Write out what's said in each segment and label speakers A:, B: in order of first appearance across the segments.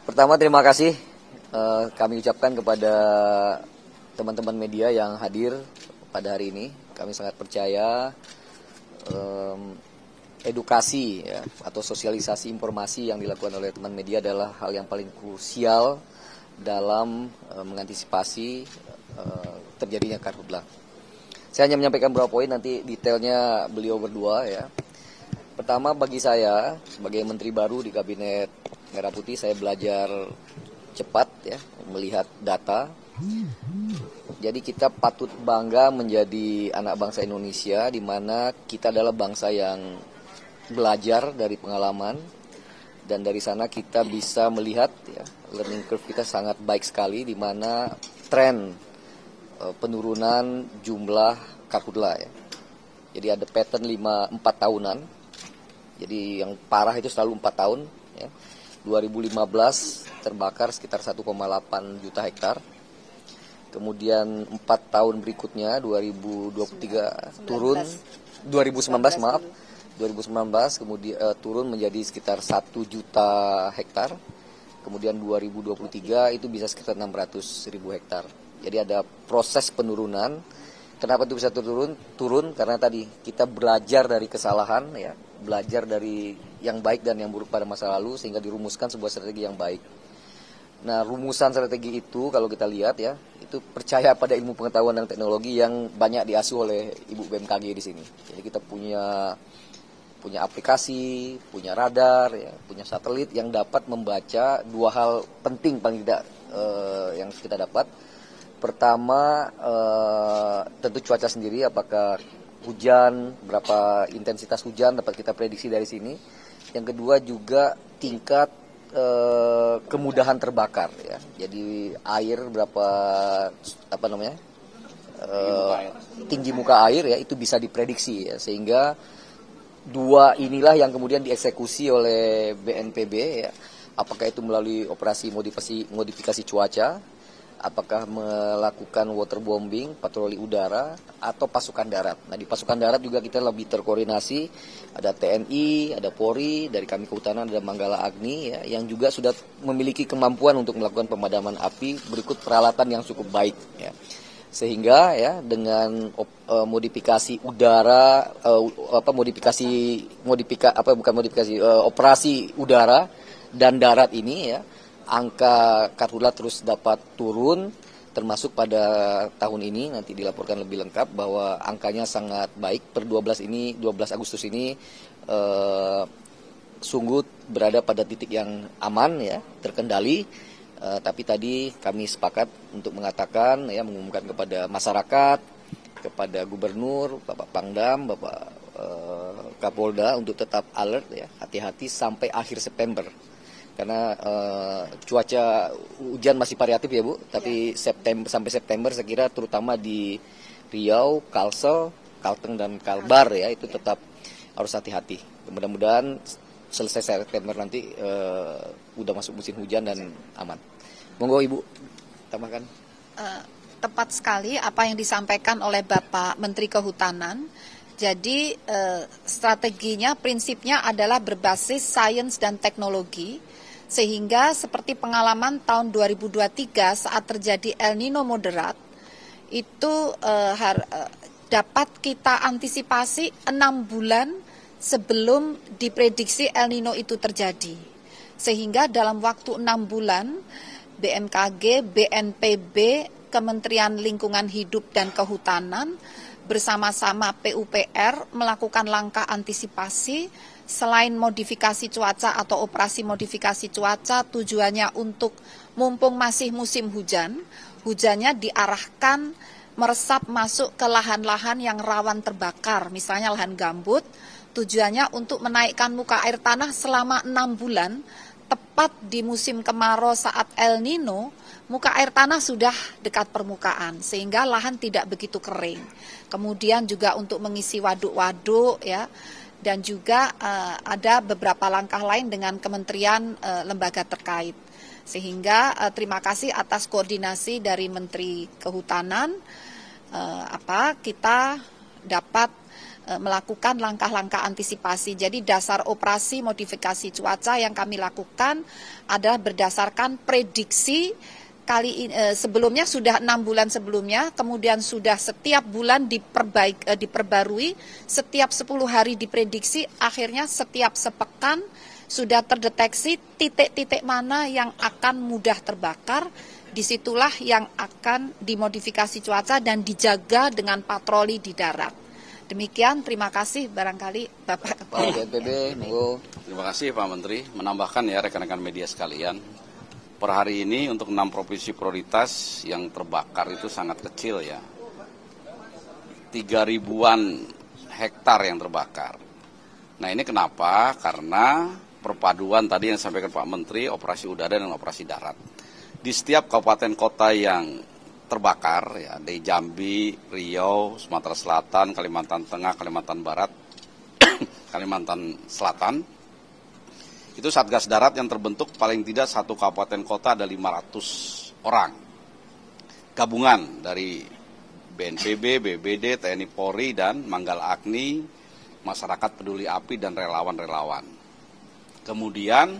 A: Pertama, terima kasih kami ucapkan kepada teman-teman media yang hadir pada hari ini. Kami sangat percaya edukasi ya, atau sosialisasi informasi yang dilakukan oleh teman media adalah hal yang paling krusial dalam mengantisipasi terjadinya karhutlah. Saya hanya menyampaikan beberapa poin, nanti detailnya beliau berdua ya. Pertama, bagi saya sebagai menteri baru di Kabinet Merah Putih, saya belajar cepat ya, melihat data. Jadi kita patut bangga menjadi anak bangsa Indonesia, di mana kita adalah bangsa yang belajar dari pengalaman, dan dari sana kita bisa melihat ya, learning curve kita sangat baik sekali, di mana tren penurunan jumlah karhutlah ya. Jadi ada pattern 4 tahunan. Jadi yang parah itu selalu 4 tahun ya. 2015 terbakar sekitar 1,8 juta hektar. Kemudian 4 tahun berikutnya 2023 turun 2019 kemudian turun menjadi sekitar 1 juta hektar. Kemudian 2023 itu bisa sekitar 600.000 hektar. Jadi ada proses penurunan. Kenapa itu bisa turun? Karena tadi kita belajar dari kesalahan ya, belajar dari yang baik dan yang buruk pada masa lalu, sehingga dirumuskan sebuah strategi yang baik. Nah, rumusan strategi itu kalau kita lihat ya, itu percaya pada ilmu pengetahuan dan teknologi yang banyak diasuh oleh Ibu BMKG di sini. Jadi kita punya aplikasi, punya radar, ya, punya satelit yang dapat membaca dua hal penting paling tidak yang kita dapat. Pertama, tentu cuaca sendiri, apakah hujan, berapa intensitas hujan dapat kita prediksi dari sini. Yang kedua juga tingkat kemudahan terbakar ya. Jadi air berapa tinggi muka air ya, itu bisa diprediksi ya, sehingga dua inilah yang kemudian dieksekusi oleh BNPB ya. Apakah itu melalui operasi modifikasi cuaca, apakah melakukan waterbombing, patroli udara, atau pasukan darat. Nah, di pasukan darat juga kita lebih terkoordinasi, ada TNI, ada Polri, dari kami Kehutanan ada Manggala Agni, ya, yang juga sudah memiliki kemampuan untuk melakukan pemadaman api berikut peralatan yang cukup baik. Ya. Sehingga ya dengan modifikasi udara, operasi udara dan darat ini ya, angka karhutlah terus dapat turun, termasuk pada tahun ini nanti dilaporkan lebih lengkap bahwa angkanya sangat baik. Per 12 Agustus ini sungguh berada pada titik yang aman ya, terkendali. Tapi tadi kami sepakat untuk mengatakan ya, mengumumkan kepada masyarakat, kepada Gubernur, Bapak Pangdam, Bapak Kapolda untuk tetap alert ya, hati-hati sampai akhir September. Karena cuaca hujan masih variatif ya Bu, tapi sampai September saya kira terutama di Riau, Kalsel, Kalteng dan Kalbar ya, itu tetap harus hati-hati. Mudah-mudahan selesai September nanti udah masuk musim hujan dan aman. Monggo Ibu tambahkan.
B: Tepat sekali apa yang disampaikan oleh Bapak Menteri Kehutanan. Jadi strateginya, prinsipnya adalah berbasis sains dan teknologi. Sehingga seperti pengalaman tahun 2023 saat terjadi El Nino moderat, itu dapat kita antisipasi 6 bulan sebelum diprediksi El Nino itu terjadi. Sehingga dalam waktu 6 bulan, BMKG, BNPB, Kementerian Lingkungan Hidup dan Kehutanan bersama-sama PUPR melakukan langkah antisipasi. Selain modifikasi cuaca atau operasi modifikasi cuaca, tujuannya untuk mumpung masih musim hujan, hujannya diarahkan meresap masuk ke lahan-lahan yang rawan terbakar, misalnya lahan gambut, tujuannya untuk menaikkan muka air tanah selama 6 bulan, tepat di musim kemarau saat El Nino, muka air tanah sudah dekat permukaan, sehingga lahan tidak begitu kering. Kemudian juga untuk mengisi waduk-waduk ya, dan juga ada beberapa langkah lain dengan kementerian lembaga terkait. Sehingga terima kasih atas koordinasi dari Menteri Kehutanan, kita dapat melakukan langkah-langkah antisipasi. Jadi dasar operasi modifikasi cuaca yang kami lakukan adalah berdasarkan prediksi sebelumnya sudah 6 bulan sebelumnya, kemudian sudah setiap bulan diperbarui, setiap 10 hari diprediksi, akhirnya setiap sepekan sudah terdeteksi titik-titik mana yang akan mudah terbakar, disitulah yang akan dimodifikasi cuaca dan dijaga dengan patroli di darat. Demikian, terima kasih barangkali Bapak Kepala.
A: BNPB, monggo.
C: Terima kasih Pak Menteri, menambahkan ya rekan-rekan media sekalian. Per hari ini untuk 6 provinsi prioritas yang terbakar itu sangat kecil ya. 3.000-an hektar yang terbakar. Nah ini kenapa? Karena perpaduan tadi yang disampaikan Pak Menteri, operasi udara dan operasi darat. Di setiap kabupaten kota yang terbakar ya, di Jambi, Riau, Sumatera Selatan, Kalimantan Tengah, Kalimantan Barat, Kalimantan Selatan, itu Satgas Darat yang terbentuk paling tidak satu kabupaten kota ada 500 orang. Gabungan dari BNPB, BBD, TNI Polri, dan Manggala Agni, masyarakat peduli api, dan relawan-relawan. Kemudian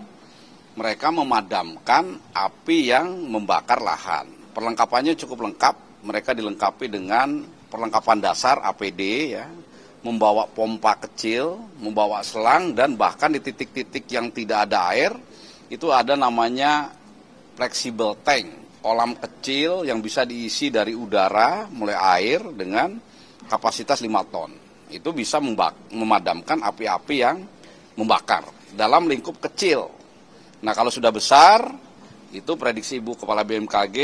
C: mereka memadamkan api yang membakar lahan. Perlengkapannya cukup lengkap, mereka dilengkapi dengan perlengkapan dasar APD ya, membawa pompa kecil, membawa selang, dan bahkan di titik-titik yang tidak ada air, itu ada namanya flexible tank, kolam kecil yang bisa diisi dari udara, mulai air dengan kapasitas 5 ton. Itu bisa memadamkan api-api yang membakar dalam lingkup kecil. Nah kalau sudah besar, itu prediksi Ibu Kepala BMKG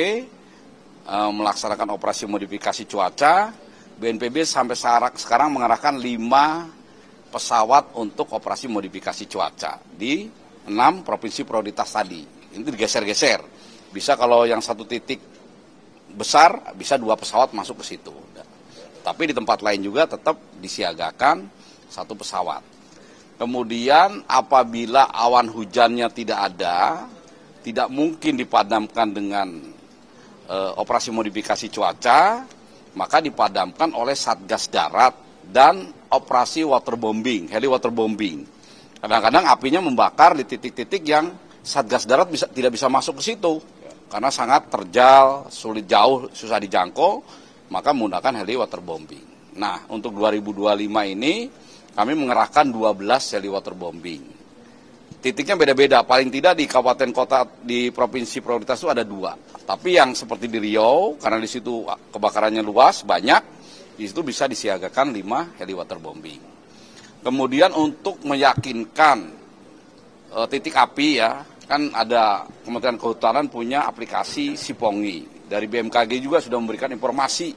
C: melaksanakan operasi modifikasi cuaca. BNPB sampai sekarang mengarahkan 5 pesawat untuk operasi modifikasi cuaca di 6 provinsi prioritas tadi. Ini digeser-geser. Bisa kalau yang satu titik besar, bisa 2 pesawat masuk ke situ. Tapi di tempat lain juga tetap disiagakan 1 pesawat. Kemudian apabila awan hujannya tidak ada, tidak mungkin dipadamkan dengan operasi modifikasi cuaca, maka dipadamkan oleh Satgas Darat dan operasi waterbombing, heli waterbombing. Kadang-kadang apinya membakar di titik-titik yang Satgas Darat tidak bisa masuk ke situ karena sangat terjal, sulit jauh, susah dijangkau, maka menggunakan heli waterbombing. Nah, untuk 2025 ini kami mengerahkan 12 heli waterbombing. Titiknya beda-beda, paling tidak di kabupaten kota di provinsi prioritas itu ada 2. Tapi yang seperti di Riau, karena di situ kebakarannya luas, banyak, di situ bisa disiagakan 5 heli waterbombing. Kemudian untuk meyakinkan titik api ya, kan ada Kementerian Kehutanan punya aplikasi Sipongi. Dari BMKG juga sudah memberikan informasi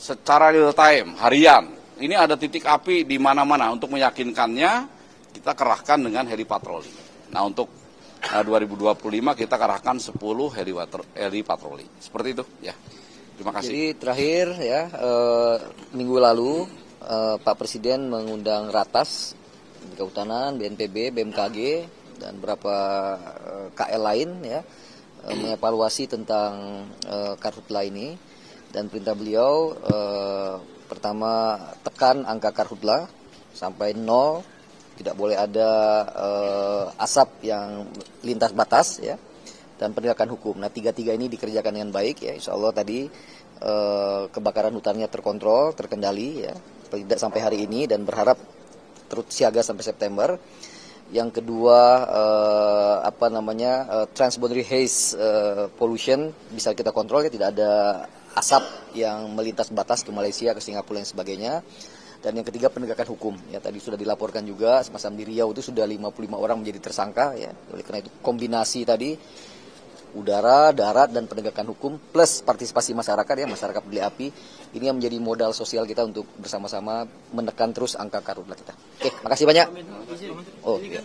C: secara real time, harian. Ini ada titik api di mana-mana. Untuk meyakinkannya, kita kerahkan dengan heli patroli. Nah untuk 2025 kita kerahkan 10 heli patroli. Seperti itu ya. Terima kasih.
A: Jadi terakhir ya, minggu lalu Pak Presiden mengundang Ratas, Kehutanan, BNPB, BMKG, dan beberapa KL lain ya, mengevaluasi tentang karhutla ini. Dan perintah beliau pertama tekan angka karhutla sampai 0. Tidak boleh ada asap yang lintas batas ya, dan penegakan hukum. Nah 3 ini dikerjakan dengan baik ya, insya Allah tadi kebakaran hutannya terkontrol, terkendali ya, tidak sampai hari ini, dan berharap terus siaga sampai September. Yang kedua transboundary haze pollution bisa kita kontrol ya, tidak ada asap yang melintas batas ke Malaysia, ke Singapura dan sebagainya. Dan yang ketiga penegakan hukum ya, tadi sudah dilaporkan juga semacam di Riau itu sudah 55 orang menjadi tersangka ya. Oleh karena itu kombinasi tadi udara, darat, dan penegakan hukum plus partisipasi masyarakat ya, masyarakat peduli api, ini yang menjadi modal sosial kita untuk bersama-sama menekan terus angka karhutla kita. Oke, makasih banyak. Oh iya.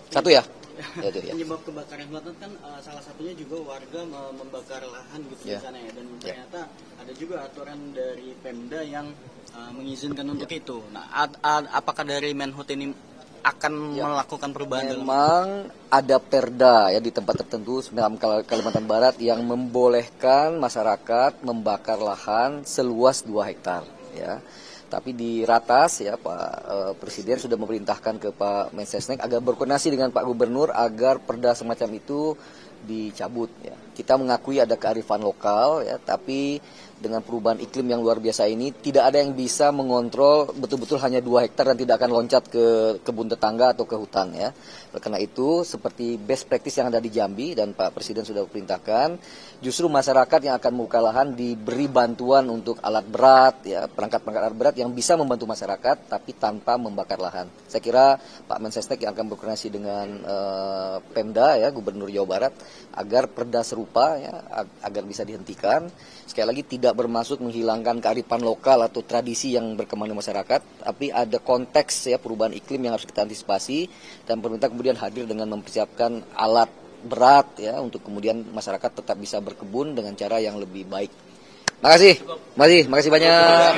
A: Satu ya.
D: Penyebab kebakaran hutan kan salah satunya juga warga membakar lahan gitu di sana ya, dan ternyata ada juga aturan dari Pemda yang mengizinkan untuk itu. Nah, apakah dari Menhut ini akan melakukan perubahan?
A: Memang ada perda ya di tempat tertentu dalam Kalimantan Barat yang membolehkan masyarakat membakar lahan seluas 2 hektar ya. Tapi di ratas ya Pak Presiden sudah memerintahkan ke Pak Mensesnek agar berkoordinasi dengan Pak Gubernur agar perda semacam itu dicabut ya. Kita mengakui ada kearifan lokal ya, tapi dengan perubahan iklim yang luar biasa ini tidak ada yang bisa mengontrol betul-betul hanya 2 hektar dan tidak akan loncat ke kebun tetangga atau ke hutan ya. Karena itu seperti best practice yang ada di Jambi dan Pak Presiden sudah perintahkan, justru masyarakat yang akan membuka lahan diberi bantuan untuk alat berat ya, perangkat-perangkat alat berat yang bisa membantu masyarakat tapi tanpa membakar lahan. Saya kira Pak Mensesnek yang akan berkoordinasi dengan Pemda ya, Gubernur Jawa Barat agar perda serupa ya, agar bisa dihentikan. Sekali lagi tidak bermaksud menghilangkan kearifan lokal atau tradisi yang berkembang di masyarakat, tapi ada konteks ya perubahan iklim yang harus kita antisipasi dan pemerintah kemudian hadir dengan mempersiapkan alat berat ya untuk kemudian masyarakat tetap bisa berkebun dengan cara yang lebih baik. Makasih banyak.